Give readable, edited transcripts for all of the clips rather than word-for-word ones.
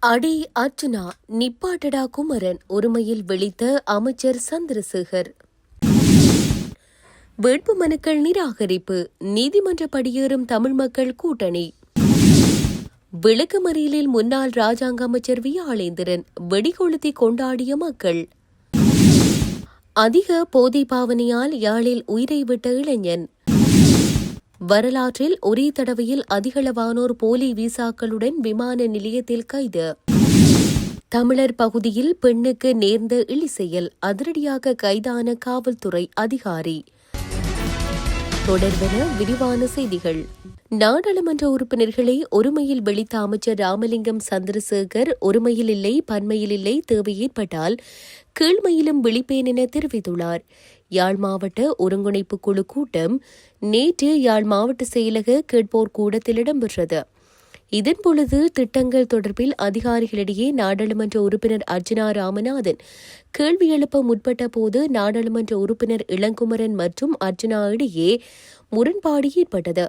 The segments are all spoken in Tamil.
அடி அர்ச்சுனா நிப்பாட்டடா குமரன் ஒருமையில் விழித்த அமைச்சர் சந்திரசேகர். வேட்பு மனுக்கள் நிராகரிப்பு, நீதிமன்ற படியேறும் தமிழ் மக்கள் கூட்டணி. விளக்கமறியலில் முன்னாள் ராஜாங்க அமைச்சர் வியாளேந்திரன் வெடிகொளுத்தி கொண்டாடிய மக்கள். அதிக போதை பாவனையால் யாழில் உயிரை விட்ட இளைஞன். வரலாற்றில் ஒரே தடவையில் அதிகளவானோர் போலி விசாக்களுடன் விமான நிலையத்தில் கைது. தமிழர் பகுதியில் பெண்ணுக்கு நேர்ந்த இழிசெயல், அதிரடியாக கைதான காவல்துறை அதிகாரி. தொடர்பென விரிவான செய்திகள். நாடாளுமன்ற உறுப்பினர்களை ஒருமையில் விழித்த அமைச்சர் ராமலிங்கம் சந்திரசேகர் ஒருமையில் இல்லை, பன்மையில் இல்லை, தேவை ஏற்பட்டால் கீழ்மையிலும் விழிப்பேன் என தெரிவித்துள்ளார். யாழ் மாவட்ட ஒருங்கிணைப்பு குழு கூட்டம் நேற்று யாழ் மாவட்ட செயலக கேட்போர் கூடத்தில் இடம்பெற்றது. இதன்பொழுது திட்டங்கள் தொடர்பில் அதிகாரிகளிடையே நாடாளுமன்ற உறுப்பினர் அர்ச்சுனா ராமநாதன் கேள்வி எழுப்ப முற்பட்ட போது நாடாளுமன்ற உறுப்பினர் இளங்குமரன் மற்றும் அர்ச்சுனா இடையே முரண்பாடு ஏற்பட்டது.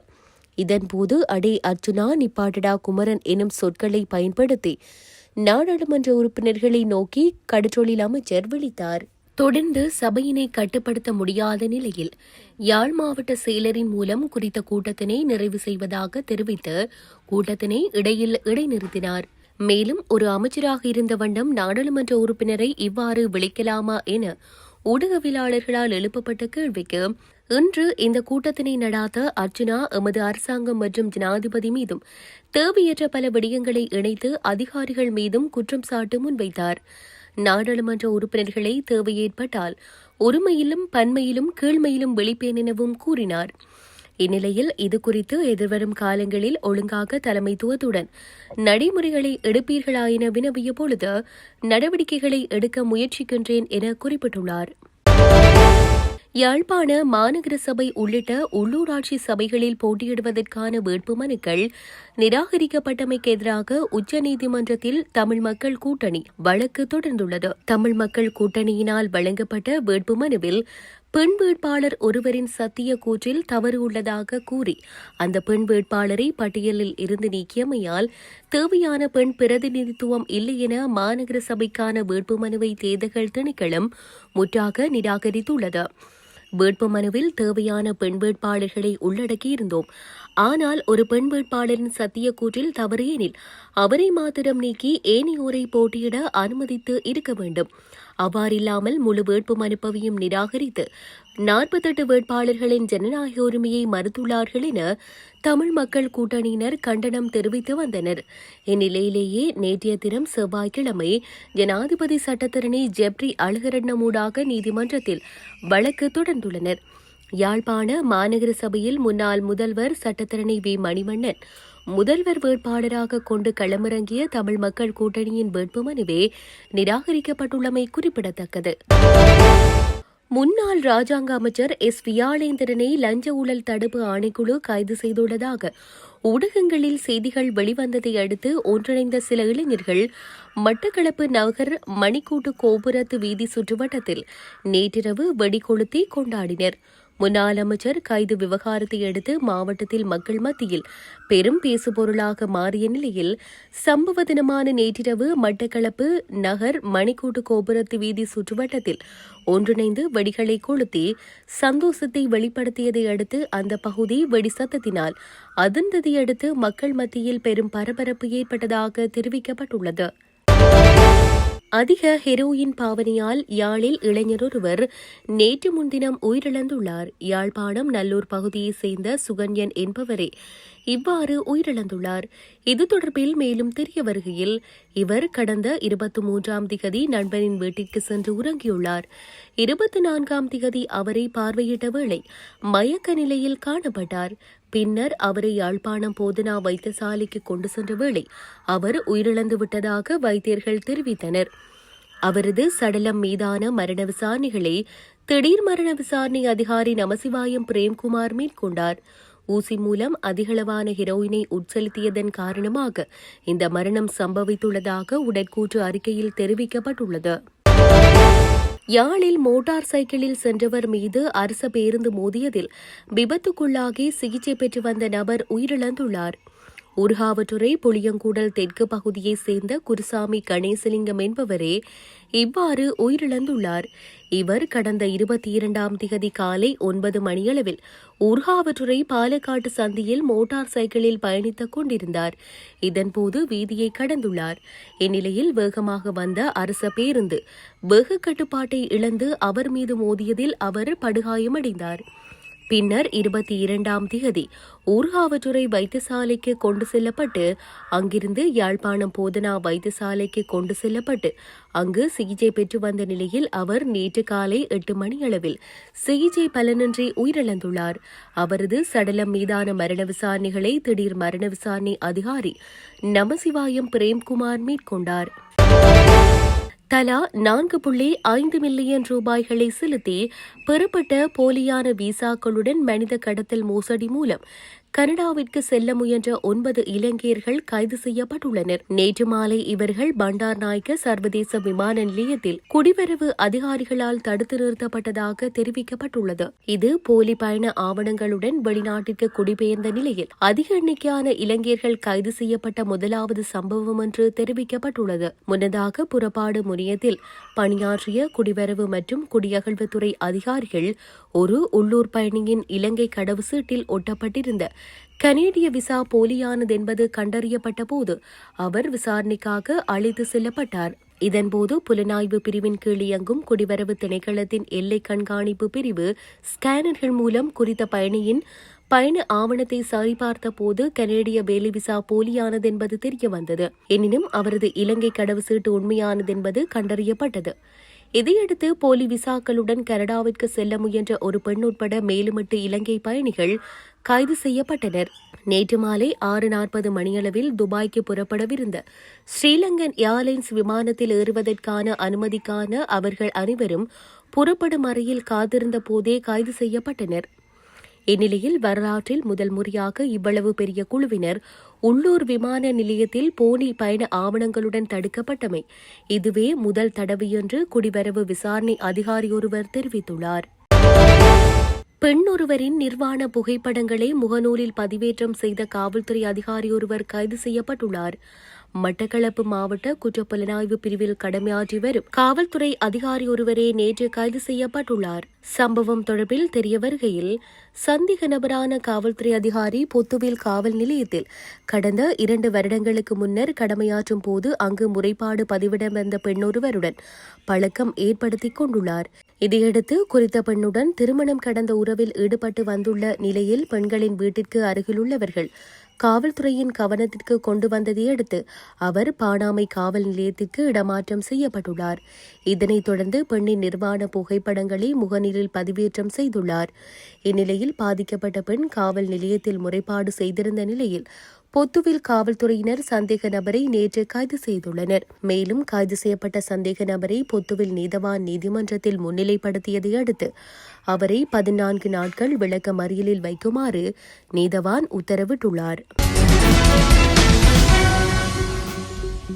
இதன்போது அடே அர்ச்சுனா நிப்பாட்டடா குமரன் எனும் சொற்களை பயன்படுத்தி நாடாளுமன்ற உறுப்பினர்களை நோக்கி கடற்றொழில் அமைச்சர் விழித்தார். தொடர்ந்து சபையினை கட்டுப்படுத்த முடியாத நிலையில் யாழ் மாவட்ட செயலரின் மூலம் குறித்த கூட்டத்தினை நிறைவு செய்வதாக தெரிவித்து கூட்டத்தினை இடையில் இடைநிறுத்தினார். மேலும் ஒரு அமைச்சராக இருந்த வண்ணம் நாடாளுமன்ற உறுப்பினரை இவ்வாறு விളിக்கலாமா என ஊடகவியலாளர்களால் எழுப்பப்பட்ட கேள்விக்கு இன்று இந்த கூட்டத்தினை நடாத்த அர்ச்சுனா எமது அரசாங்கம் மற்றும் ஜனாதிபதி மீதும் தேவையற்ற பல விடயங்களை இணைத்து அதிகாரிகள் மீதும் குற்றம் சாட்டு முன்வைத்தார். நாடாளுமன்ற உறுப்பினர்களை தேவை ஏற்பட்டால் ஒருமையிலும் பன்மையிலும் கீழ்மையிலும் விழிப்பேன் எனவும் கூறினார். இந்நிலையில் இதுகுறித்து எதிர்வரும் காலங்களில் ஒழுங்காக தலைமைத்துவத்துடன் நடைமுறைகளை எடுப்பீர்களா என வினவிய பொழுது நடவடிக்கைகளை எடுக்க முயற்சிக்கின்றேன் என குறிப்பிட்டுள்ளார். யாழ்ப்பாண மாநகர சபை உள்ளிட்ட உள்ளூராட்சி சபைகளில் போட்டியிடுவதற்கான வேட்புமனுக்கள் நிராகரிக்கப்பட்டமைக்கு எதிராக உச்சநீதிமன்றத்தில் தமிழ் மக்கள் கூட்டணி வழக்கு தொடர்ந்துள்ளது. தமிழ் மக்கள் கூட்டணியினால் வழங்கப்பட்ட வேட்புமனுவில் பெண் வேட்பாளர் ஒருவரின் சத்திய கூற்றில் தவறு உள்ளதாக கூறி அந்த பெண் வேட்பாளரை பட்டியலில் இருந்து நீக்கியமையால் தேவையான பெண் பிரதிநிதித்துவம் இல்லை என மாநகர சபைக்கான வேட்புமனுவை தேர்தல்கள் திணைக்களம் முற்றாக நிராகரித்துள்ளது. வேட்புமனுவில் தேவையான பெண் வேட்பாளர்களை உள்ளடக்கியிருந்தோம். ஆனால் ஒரு பெண் வேட்பாளரின் சத்திய கூற்றில் தவறு எனில் அவரை மாத்திரம் நீக்கி ஏனையோரை போட்டியிட அனுமதித்து இருக்க வேண்டும். அவ்வாறில்லாமல் முழு வேட்பு மனுப்பையும் நிராகரித்து 48 வேட்பாளர்களின் ஜனநாயக உரிமையை மறுத்துள்ளார்கள் என தமிழ் மக்கள் கூட்டணியினர் கண்டனம் தெரிவித்து வந்தனர். இந்நிலையிலேயே நேற்றைய தினம் செவ்வாய்க்கிழமை ஜனாதிபதி சட்டத்தரணி ஜெப்ரி அழகரட்னமூடாக நீதிமன்றத்தில் வழக்கு தொடர்ந்துள்ளனர். யாழ்ப்பாண மாநகர சபையில் முன்னாள் முதல்வர் சட்டத்தரணி வி மணிவண்ணன் முதல்வர் வேட்பாளராக கொண்டு களமிறங்கிய தமிழ் மக்கள் கூட்டணியின் வேட்புமனுவே நிராகரிக்கப்பட்டுள்ளமை குறிப்பிடத்தக்கது. முன்னாள் ராஜாங்க அமைச்சர் எஸ் வியாளேந்திரனை லஞ்ச ஊழல் தடுப்பு ஆணைக்குழு கைது செய்துள்ளதாக ஊடகங்களில் செய்திகள் வெளிவந்ததை அடுத்து ஒன்றிணைந்த சில இளைஞர்கள் மட்டக்களப்பு நகர் மணிக்கூட்டு கோபுரத்து வீதி சுற்றுவட்டத்தில் நேற்றிரவு வெடிகொளுத்தி கொண்டாடினர். முன்னாள் அமைச்சர் கைது விவகாரத்தை அடுத்து மாவட்டத்தில் மக்கள் மத்தியில் பெரும் பேசுபொருளாக மாறிய நிலையில் சம்பவ தினமான நேற்றிரவு மட்டக்களப்பு நகர் மணிக்கூட்டு கோபுரத்து வீதி சுற்றுவட்டத்தில் ஒன்றிணைந்து வெடிகளை கொளுத்தி சந்தோஷத்தை வெளிப்படுத்தியதை அடுத்து அந்த பகுதி வெடி சத்தத்தினால் அதிர்ந்ததை அடுத்து மக்கள் மத்தியில் பெரும் பரபரப்பு ஏற்பட்டதாக தெரிவிக்கப்பட்டுள்ளது. அதிக ஹெரோயின் பாவனையால் யாழில் இளைஞர் ஒருவர் நேற்று முன்தினம் உயிரிழந்துள்ளார். யாழ்ப்பாணம் நல்லூர் பகுதியைச் சேர்ந்த சுகன்யன் என்பவரே இவ்வாறு உயிரிழந்துள்ளார். இது தொடர்பில் மேலும் தெரிய வருகையில் இவர் கடந்த 23ஆம் திகதி நண்பனின் வீட்டிற்கு சென்று உறங்கியுள்ளார். 24ஆம் திகதி அவரை பார்வையிட்ட வேளை மயக்க நிலையில் காணப்பட்டார். பின்னர் அவரை யாழ்ப்பாணம் போதனா வைத்தியசாலைக்கு கொண்டு சென்ற வேளை அவர் உயிரிழந்து விட்டதாக வைத்தியர்கள் தெரிவித்தனர். அவரது சடலம் மீதான மரண விசாரணைகளை திடீர் மரண விசாரணை அதிகாரி நமசிவாயம் பிரேம்குமார் மேற்கொண்டார். ஊசி மூலம் அதிகளவான ஹெரோயினை உட்செலுத்தியதன் காரணமாக இந்த மரணம் சம்பவித்துள்ளதாக உடற்கூற்று அறிக்கையில் தெரிவிக்கப்பட்டுள்ளது. யாழில் மோட்டார் சைக்கிளில் சென்றவர் மீது அரச பேருந்து மோதியதில் விபத்துக்குள்ளாகி சிகிச்சை பெற்று வந்த நபர் உயிரிழந்துள்ளார். ஊர்காவற்றுறை புளியங்கூடல் தெற்கு பகுதியைச் சேர்ந்த குருசாமி கணேசலிங்கம் என்பவரே இவ்வாறு உயிரிழந்துள்ளார். இவர் கடந்த 22ஆம் திகதி காலை 9 மணியளவில் ஊர்காவற்றுறை பாலக்காட்டு சந்தியில் மோட்டார் சைக்கிளில் பயணித்துக் கொண்டிருந்தார். இதன்போது வீதியை கடந்துள்ளார். இந்நிலையில் வேகமாக வந்த அரச பேருந்து வேக கட்டுப்பாட்டை இழந்து அவர் மீது மோதியதில் அவர் படுகாயமடைந்தார். பின்னர் 22ஆம் திகதி ஊர்காவற்றுறை வைத்தியசாலைக்கு கொண்டு செல்லப்பட்டு அங்கிருந்து யாழ்ப்பாணம் போதனா வைத்தியசாலைக்கு கொண்டு செல்லப்பட்டு அங்கு சிகிச்சை பெற்று வந்த நிலையில் அவர் நேற்று காலை 8 மணியளவில் சிகிச்சை பலனின்றி உயிரிழந்துள்ளார். அவரது சடலம் மீதான மரண விசாரணைகளை திடீர் மரண விசாரணை அதிகாரி நமசிவாயம் பிரேம்குமார் மேற்கொண்டார். தலா 4.5 மில்லியன் ரூபாய்களை செலுத்தி பெறப்பட்ட போலியான விசாக்களுடன் மனித கடத்தல் மோசடி மூலம் கனடாவிற்கு செல்ல முயன்ற 9 இலங்கையர்கள் கைது செய்யப்பட்டுள்ளனர். நேற்று மாலை இவர்கள் பண்டார் நாயக்க சர்வதேச விமான நிலையத்தில் குடிவரவு அதிகாரிகளால் தடுத்து நிறுத்தப்பட்டதாக தெரிவிக்கப்பட்டுள்ளது. இது போலி பயண ஆவணங்களுடன் வெளிநாட்டிற்கு குடிபெயர்ந்த நிலையில் அதிக எண்ணிக்கையான இலங்கையர்கள் கைது செய்யப்பட்ட முதலாவது சம்பவம் என்று தெரிவிக்கப்பட்டுள்ளது. முன்னதாக புறப்பாடு முனையத்தில் பணியாற்றிய குடிவரவு மற்றும் குடியகழ்வுத்துறை அதிகாரிகள் ஒரு உள்ளூர் பயணியின் இலங்கை கடவுச்சீட்டில் ஒட்டப்பட்டிருந்த கனேடிய விசா போலியானது என்பது கண்டறியப்பட்ட போது அவர் விசாரணைக்காக அழைத்து செல்லப்பட்டார். இதன்போது புலனாய்வு பிரிவின் கீழ் இயங்கும் குடிவரவு திணைக்களத்தின் எல்லை கண்காணிப்பு பிரிவு ஸ்கேனர்கள் மூலம் குறித்த பயணியின் பயண ஆவணத்தை சரிபார்த்த போது கனேடிய வேலை விசா போலியானது என்பது தெரியவந்தது. எனினும் அவரது இலங்கை கடவுச்சீட்டு உண்மையானது என்பது கண்டறியப்பட்டது. இதையடுத்து போலி விசாக்களுடன் கனடாவிற்கு செல்ல முயன்ற ஒரு பெண் உட்பட மேலும் 8 இலங்கை பயணிகள் கைது செய்யப்பட்டனர். நேற்று மாலை 6:40 மணியளவில் துபாய்க்கு புறப்படவிருந்த ஸ்ரீலங்கன் ஏர்லைன்ஸ் விமானத்தில் ஏறுவதற்கான அனுமதிக்கான அவர்கள் அனைவரும் புறப்படும் அறையில் காத்திருந்த போதே கைது செய்யப்பட்டனர். இந்நிலையில் வரலாற்றில் முதல் முறையாக இவ்வளவு பெரிய குழுவினர் உள்ளூர் விமான நிலையத்தில் போலி பயண ஆவணங்களுடன் தடுக்கப்பட்டமை இதுவே முதல் தடவையென்று குடிவரவு விசாரணை அதிகாரி ஒருவர் தெரிவித்துள்ளார். பெண் ஒருவரின் நிர்வாண புகைப்படங்களை முகநூலில் பதிவேற்றம் செய்த காவல்துறை அதிகாரி ஒருவர் கைது செய்யப்பட்டுள்ளார். மட்டக்களப்பு மாவட்ட குற்றப்புலனாய்வு பிரிவில் கடமையாற்றி வரும் காவல்துறை அதிகாரி ஒருவரே நேற்று கைது செய்யப்பட்டுள்ளார். சம்பவம் தொடர்பில் தெரிய வருகையில் சந்தேக நபரான காவல்துறை அதிகாரி பொத்துவில் காவல் நிலையத்தில் கடந்த 2 வருடங்களுக்கு முன்னர் கடமையாற்றும் போது அங்கு முறைப்பாடு பதிவிட வந்த பெண்ணொருவருடன் பழக்கம் ஏற்படுத்திக் கொண்டுள்ளார். இதையடுத்து குறித்த பெண்ணுடன் திருமணம் கடந்த உறவில் ஈடுபட்டு வந்துள்ள நிலையில் பெண்களின் வீட்டிற்கு அருகிலுள்ளவர்கள் காவல்துறையின் கவனத்திற்கு கொண்டு வந்ததையடுத்து அவர் பாணாமை காவல் நிலையத்திற்கு இடமாற்றம் செய்யப்பட்டுள்ளார். இதனைத் தொடர்ந்து பெண்ணின் நிர்வாண புகைப்படங்களை முகநூலில் பதிவேற்றம் செய்துள்ளார். இந்நிலையில் பாதிக்கப்பட்ட பெண் காவல் நிலையத்தில் முறைப்பாடு செய்திருந்த நிலையில் பொத்துவில் காவல்துறையினர் சந்தேக நபரை நேற்று கைது செய்துள்ளனர். மேலும் கைது செய்யப்பட்ட சந்தேக நபரை பொத்துவில் நீதவான் நீதிமன்றத்தில் முன்னிலைப்படுத்தியதை அடுத்து அவரை 14 நாட்கள் விளக்க மறியலில் வைக்குமாறு நீதவான் உத்தரவிட்டுள்ளார்.